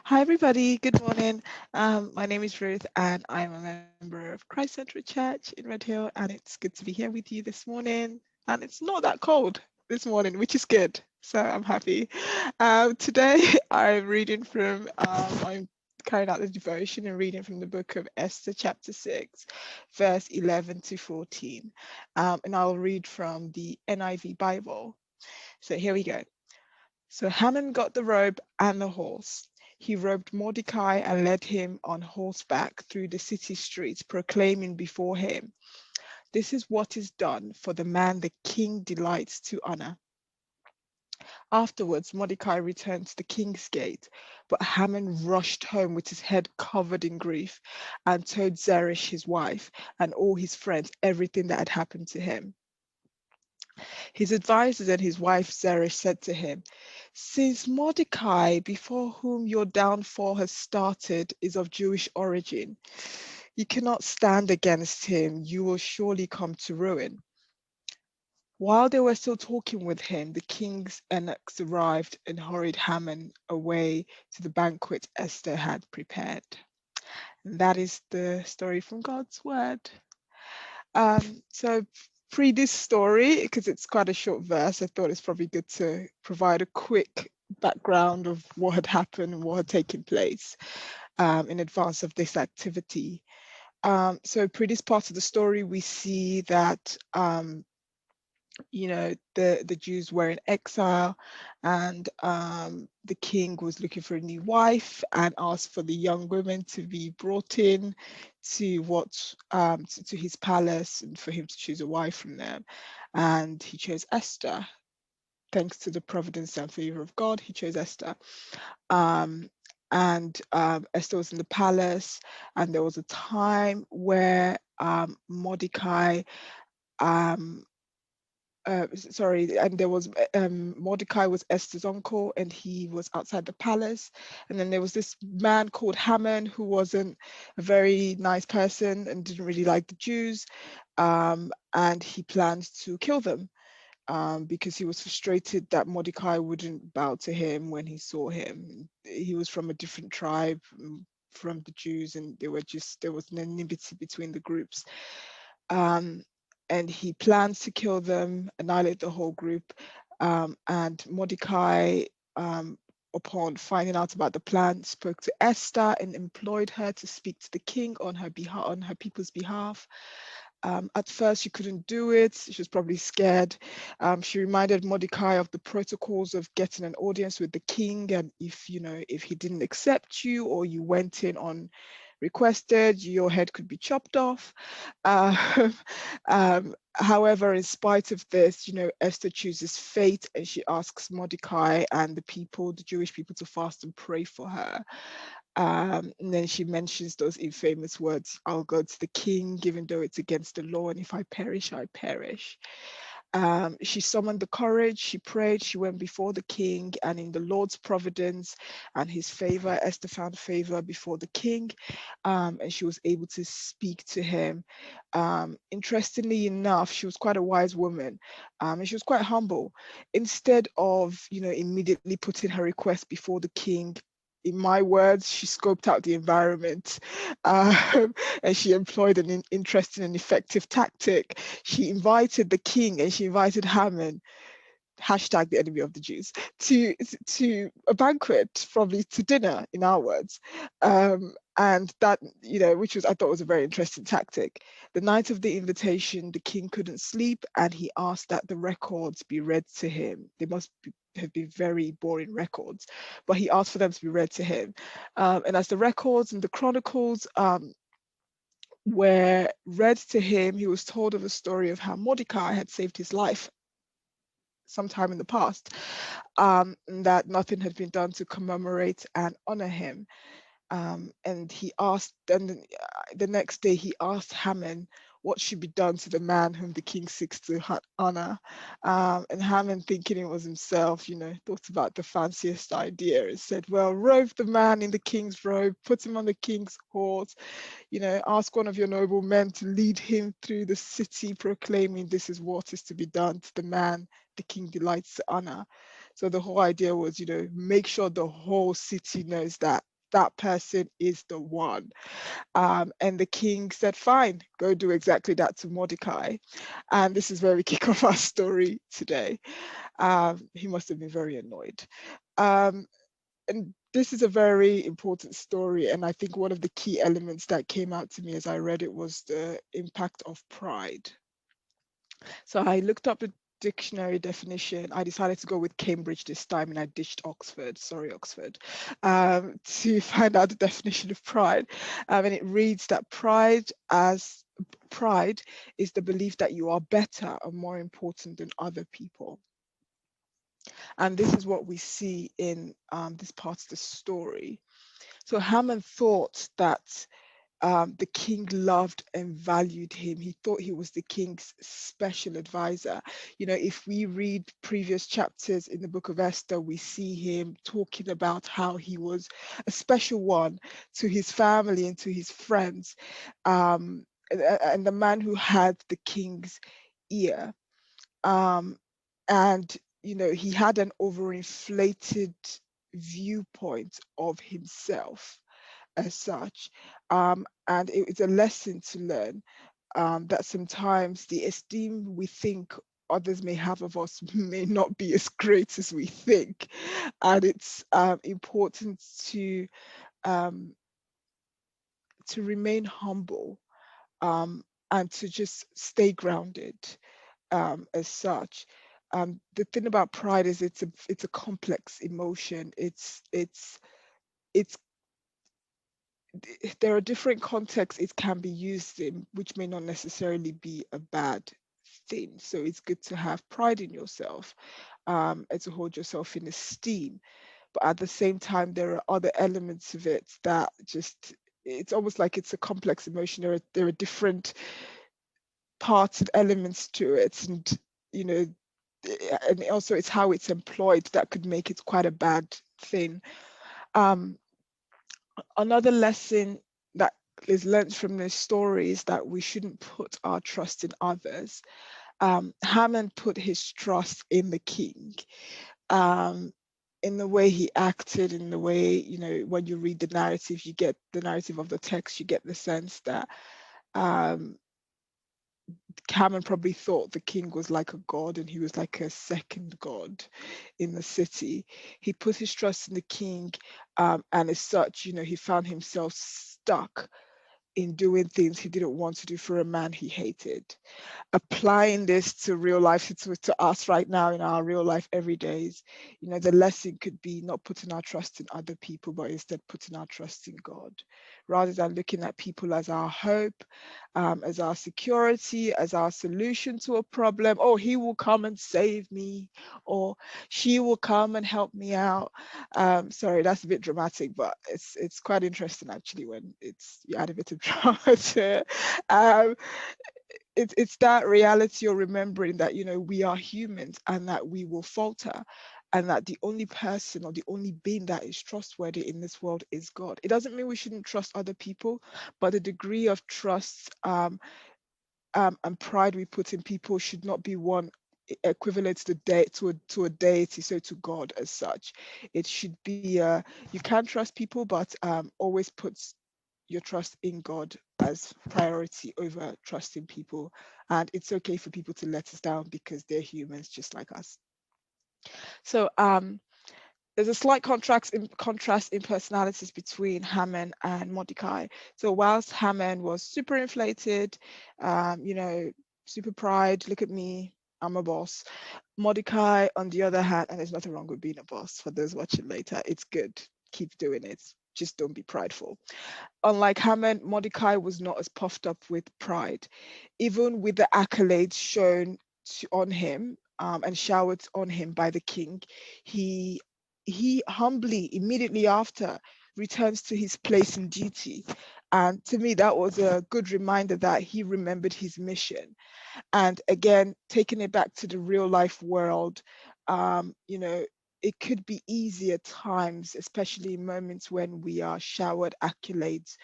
Hi, everybody. Good morning. My name is Ruth, and I'm a member of Christ Central Church in Red Hill, and it's good to be here with you this morning. And it's not that cold this morning, which is good. So I'm happy. Today, I'm carrying out the devotion and reading from the book of Esther, chapter 6, verse 11 to 14. And I'll read from the NIV Bible. So here we go. So Haman got the robe and the horse. He robed Mordecai and led him on horseback through the city streets, proclaiming before him, "This is what is done for the man the king delights to honor." Afterwards, Mordecai returned to the king's gate, but Haman rushed home with his head covered in grief and told Zeresh, his wife, and all his friends everything that had happened to him. His advisers and his wife Zeresh said to him, "Since Mordecai, before whom your downfall has started, is of Jewish origin, you cannot stand against him. You will surely come to ruin." While they were still talking with him, the king's eunuchs arrived and hurried Haman away to the banquet Esther had prepared. And that is the story from God's word. So pre this story, because it's quite a short verse, I thought it's probably good to provide a quick background of what had happened and what had taken place in advance of this activity. So pre this part of the story, we see that the Jews were in exile, and the king was looking for a new wife and asked for the young women to be brought in to to his palace and for him to choose a wife from them. And he chose Esther. Thanks to the providence and favor of God, he chose Esther. Um, and Esther was in the palace, and there was a time where Mordecai um, and there was Mordecai was Esther's uncle, and he was outside the palace. And then there was this man called Haman, who wasn't a very nice person and didn't really like the Jews, and he planned to kill them because he was frustrated that Mordecai wouldn't bow to him when he saw him. He was from a different tribe from the Jews, and there was an enmity between the groups. Um, and he plans to kill them, annihilate the whole group. And Mordecai, upon finding out about the plan, spoke to Esther and employed her to speak to the king on her behalf, on her people's behalf. At first, she couldn't do it. She was probably scared. She reminded Mordecai of the protocols of getting an audience with the king, and if he didn't accept you or you went in on requested, your head could be chopped off. Um, However, in spite of this, Esther chooses fate, and she asks Mordecai and the Jewish people, to fast and pray for her. And then she mentions those infamous words, "I'll go to the king, even though it's against the law, and if I perish, I perish." She summoned the courage, she prayed, she went before the king, and in the Lord's providence and his favor, Esther found favor before the king, and she was able to speak to him. Interestingly enough, she was quite a wise woman, and she was quite humble. Instead of, immediately putting her request before the king, in my words, she scoped out the environment, and she employed an interesting and effective tactic. She invited the king and she invited Haman, hashtag the enemy of the Jews, to a banquet, probably to dinner, in our words. And that, which I thought was a very interesting tactic. The night of the invitation, the king couldn't sleep, and he asked that the records be read to him. They must have been very boring records, but he asked for them to be read to him. And as the records and the chronicles were read to him, he was told of a story of how Mordecai had saved his life sometime in the past, that nothing had been done to commemorate and honor him. And he asked, and the next day he asked Haman what should be done to the man whom the king seeks to honor. And Haman, thinking it was himself, thought about the fanciest idea and said, "Well, robe the man in the king's robe, put him on the king's horse, ask one of your noble men to lead him through the city, proclaiming this is what is to be done to the man the king delights to honor." So the whole idea was, make sure the whole city knows that that person is the one. And the king said, fine, go do exactly that to Mordecai. And this is where we kick off our story today. He must have been very annoyed. Um, and this is a very important story. And I think one of the key elements that came out to me as I read it was the impact of pride. So I looked up the dictionary definition. I decided to go with Cambridge this time and I ditched Oxford. Sorry, Oxford, to find out the definition of pride. And it reads that pride is the belief that you are better or more important than other people. And this is what we see in this part of the story. So Haman thought that the king loved and valued him. He thought he was the king's special advisor. You know, if we read previous chapters in the book of Esther, we see him talking about how he was a special one to his family and to his friends, and the man who had the king's ear. Um, and, you know, he had an overinflated viewpoint of himself as such. And it's a lesson to learn, that sometimes the esteem we think others may have of us may not be as great as we think. And it's important um, to remain humble, and to just stay grounded, as such. The thing about pride is it's a complex emotion. It's there are different contexts it can be used in, which may not necessarily be a bad thing. So it's good to have pride in yourself, and to hold yourself in esteem. But at the same time, there are other elements of it that just, it's almost like it's a complex emotion. There are different parts and elements to it, and you know, and also it's how it's employed that could make it quite a bad thing. Um, Another lesson that is learned from this story is that we shouldn't put our trust in others. Haman put his trust in the king, um, in the way he acted, in the way, you know, when you read the narrative, you get the narrative of the text, you get the sense that um, Haman probably thought the king was like a god and he was like a second god in the city. He put his trust in the king, and as such, you know, he found himself stuck in doing things he didn't want to do for a man he hated. Applying this to real life, to us right now in our real life everydays, you know, the lesson could be not putting our trust in other people, but instead putting our trust in God, rather than looking at people as our hope, as our security, as our solution to a problem. Oh, he will come and save me, or she will come and help me out. Sorry, that's a bit dramatic, but it's quite interesting actually when it's you add a bit of drama to it. Um, it's that reality, or remembering that, you know, we are humans and that we will falter, and that the only person or the only being that is trustworthy in this world is God. It doesn't mean we shouldn't trust other people, but the degree of trust, and pride we put in people should not be one equivalent to a deity, so to God as such. It should be, you can trust people, but always put your trust in God as priority over trusting people. And it's okay for people to let us down because they're humans just like us. So there's a slight contrast in personalities between Haman and Mordecai. So whilst Haman was super inflated, you know, super pride, look at me, I'm a boss. Mordecai, on the other hand, and there's nothing wrong with being a boss for those watching later, it's good. Keep doing it. Just don't be prideful. Unlike Haman, Mordecai was not as puffed up with pride. Even with the accolades shown on him, and showered on him by the king, he he humbly, immediately after, returns to his place in duty. And to me, that was a good reminder that he remembered his mission. And again, taking it back to the real life world, you know, it could be easy at times, especially in moments when we are showered accolades,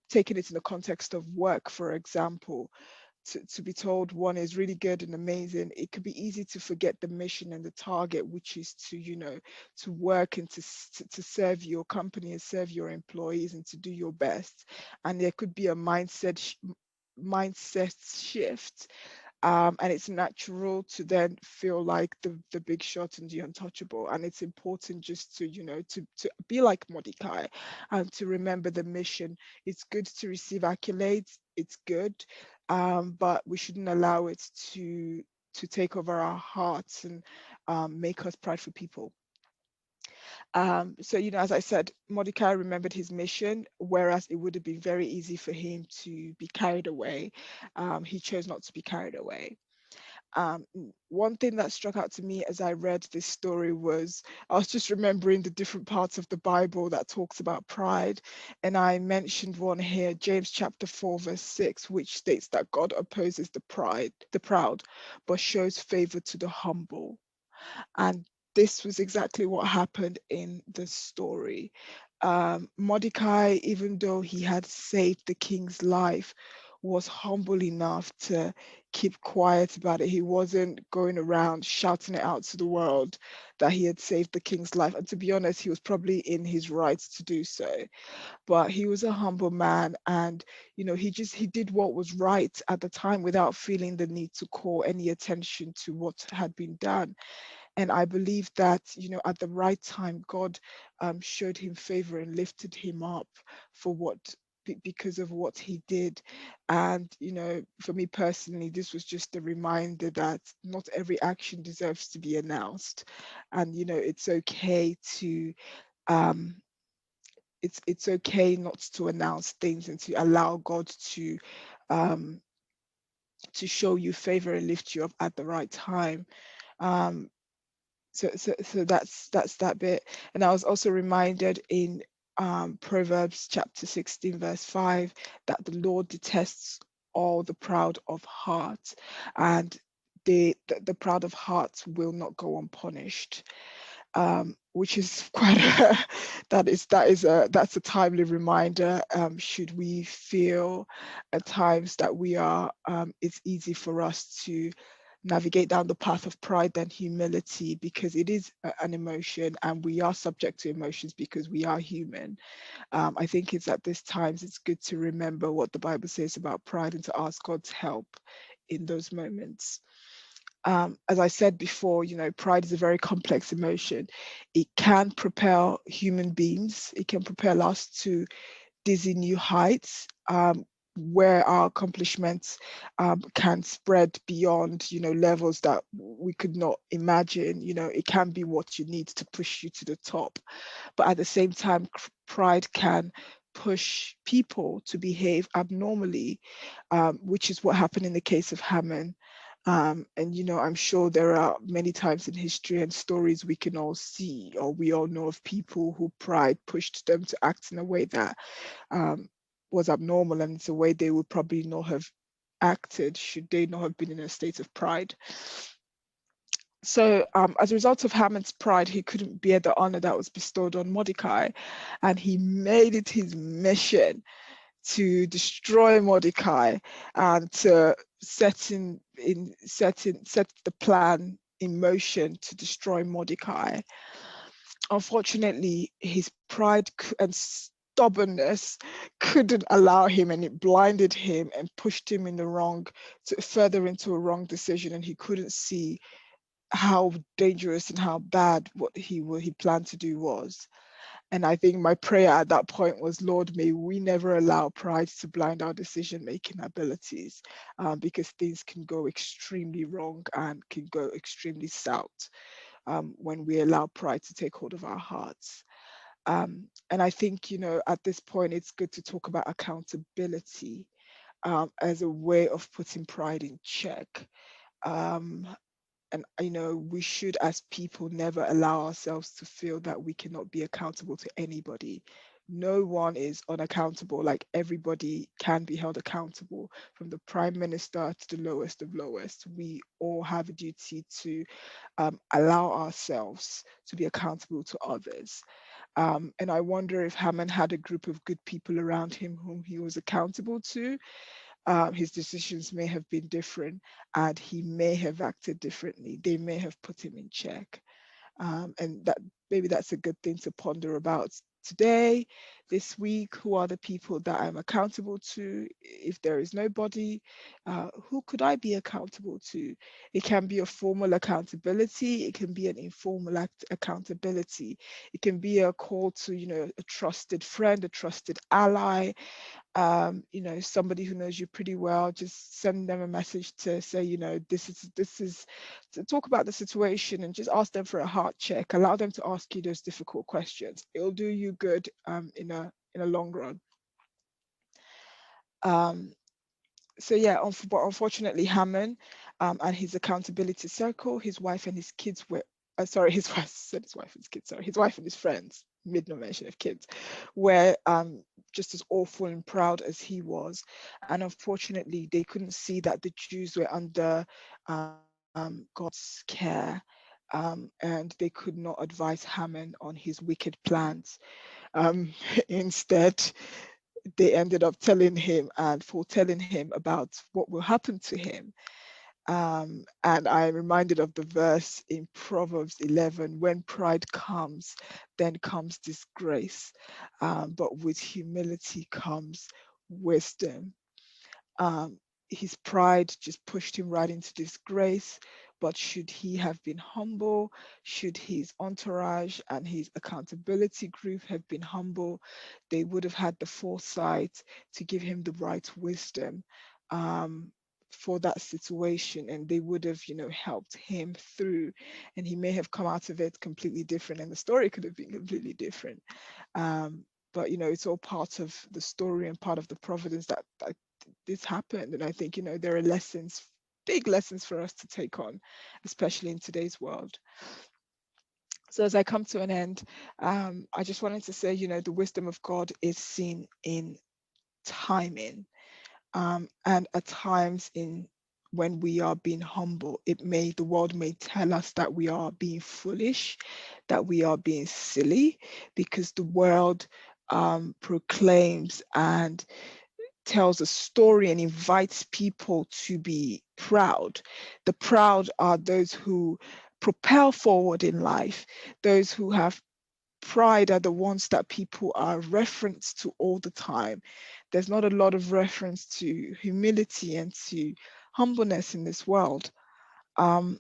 taking it in the context of work, for example. to be told one is really good and amazing, it could be easy to forget the mission and the target, which is to, to work and to serve your company and serve your employees and to do your best. And there could be a mindset shift, and it's natural to then feel like the big shot and the untouchable. And it's important just to, to be like Mordecai and to remember the mission. It's good to receive accolades, it's good, but we shouldn't allow it to take over our hearts and make us prideful people. So, as I said, Mordecai remembered his mission, whereas it would have been very easy for him to be carried away. He chose not to be carried away. One thing that struck out to me as I read this story was I was just remembering the different parts of the Bible that talks about pride. And I mentioned one here, James chapter 4, verse 6, which states that God opposes the proud, but shows favor to the humble. And this was exactly what happened in the story. Mordecai, even though he had saved the king's life, was humble enough to keep quiet about it. He wasn't going around shouting it out to the world that he had saved the king's life. And to be honest, he was probably in his rights to do so. But he was a humble man, and he did what was right at the time without feeling the need to call any attention to what had been done. And I believe that, at the right time, God showed him favor and lifted him up for because of what he did. And, for me personally, this was just a reminder that not every action deserves to be announced. And, it's okay to, um, it's okay not to announce things and to allow God um, to show you favor and lift you up at the right time. Um, so that's that bit. And I was also reminded in Proverbs chapter 16 verse 5 that the Lord detests all the proud of heart, and the proud of heart will not go unpunished. Which is quite that's a timely reminder. Should we feel at times that we are, it's easy for us to navigate down the path of pride than humility, because it is an emotion and we are subject to emotions because we are human. I think it's at this times it's good to remember what the Bible says about pride and to ask God's help in those moments. As I said before, pride is a very complex emotion. It can propel human beings, it can propel us to dizzy new heights, where our accomplishments can spread beyond, levels that we could not imagine. It can be what you need to push you to the top. But at the same time, pride can push people to behave abnormally, which is what happened in the case of Haman. And I'm sure there are many times in history and stories we can all see, or we all know of people who pride pushed them to act in a way that um, was abnormal, and it's a way they would probably not have acted should they not have been in a state of pride. So, as a result of Haman's pride, he couldn't bear the honor that was bestowed on Mordecai, and he made it his mission to destroy Mordecai and to set the plan in motion to destroy Mordecai. Unfortunately, his pride and stubbornness couldn't allow him, and it blinded him and pushed him in the wrong, further into a wrong decision, and he couldn't see how dangerous and how bad what he planned to do was. And I think my prayer at that point was, Lord, may we never allow pride to blind our decision-making abilities, because things can go extremely wrong and can go extremely south when we allow pride to take hold of our hearts. And I think, at this point, it's good to talk about accountability as a way of putting pride in check. Um, and we should as people never allow ourselves to feel that we cannot be accountable to anybody. No one is unaccountable. Like, everybody can be held accountable, from the prime minister to the lowest of lowest. We all have a duty to allow ourselves to be accountable to others. And I wonder if Haman had a group of good people around him whom he was accountable to. his decisions may have been different, and he may have acted differently. They may have put him in check. And that maybe that's a good thing to ponder about today, this week. Who are the people that I'm accountable to? If there is nobody, who could I be accountable to? It can be a formal accountability, it can be an informal accountability, it can be a call to, a trusted friend, a trusted ally, somebody who knows you pretty well. Just send them a message to say, this is to talk about the situation, and just ask them for a heart check. Allow them to ask you those difficult questions. It'll do you good in a long run. um so yeah, but unfortunately, Hammond, and his accountability circle, his wife and his kids were, sorry, his wife said his wife and his kids, sorry, his wife and his friends, made no mention of kids, were just as awful and proud as he was. And unfortunately, they couldn't see that the Jews were under God's care, and they could not advise Hammond on his wicked plans. Instead, they ended up telling him and foretelling him about what will happen to him. And I'm reminded of the verse in Proverbs 11: when pride comes, then comes disgrace, but with humility comes wisdom. Um, his pride just pushed him right into disgrace. But should he have been humble, should his entourage and his accountability group have been humble, they would have had the foresight to give him the right wisdom, um, for that situation, and they would have, helped him through, and he may have come out of it completely different, and the story could have been completely different. But it's all part of the story and part of the providence that this happened. And I think, there are lessons, big lessons for us to take on, especially in today's world. So as I come to an end, I just wanted to say, the wisdom of God is seen in timing, and at times in when we are being humble, the world may tell us that we are being foolish, that we are being silly, because the world proclaims and tells a story and invites people to be proud. The proud are those who propel forward in life. Those who have pride are the ones that people are referenced to all the time. There's not a lot of reference to humility and to humbleness in this world. Um,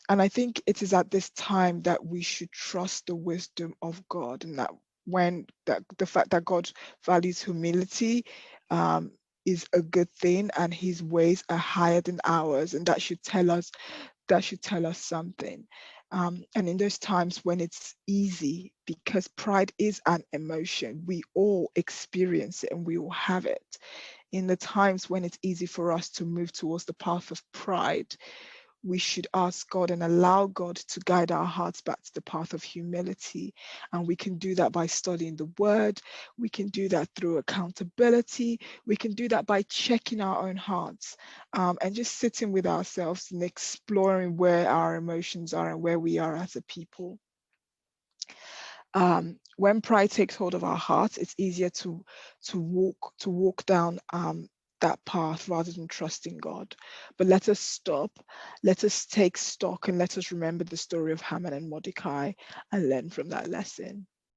and I think it is at this time that we should trust the wisdom of God, and that the fact that God values humility, um, is a good thing, and his ways are higher than ours, and that should tell us something. And in those times when it's easy, because pride is an emotion, we all experience it and we all have it. In the times when it's easy for us to move towards the path of pride, we should ask God and allow God to guide our hearts back to the path of humility. And we can do that by studying the word. We can do that through accountability. We can do that by checking our own hearts, and just sitting with ourselves and exploring where our emotions are and where we are as a people. When pride takes hold of our hearts, it's easier to walk down that path rather than trusting God. But let us stop, let us take stock, and let us remember the story of Haman and Mordecai and learn from that lesson.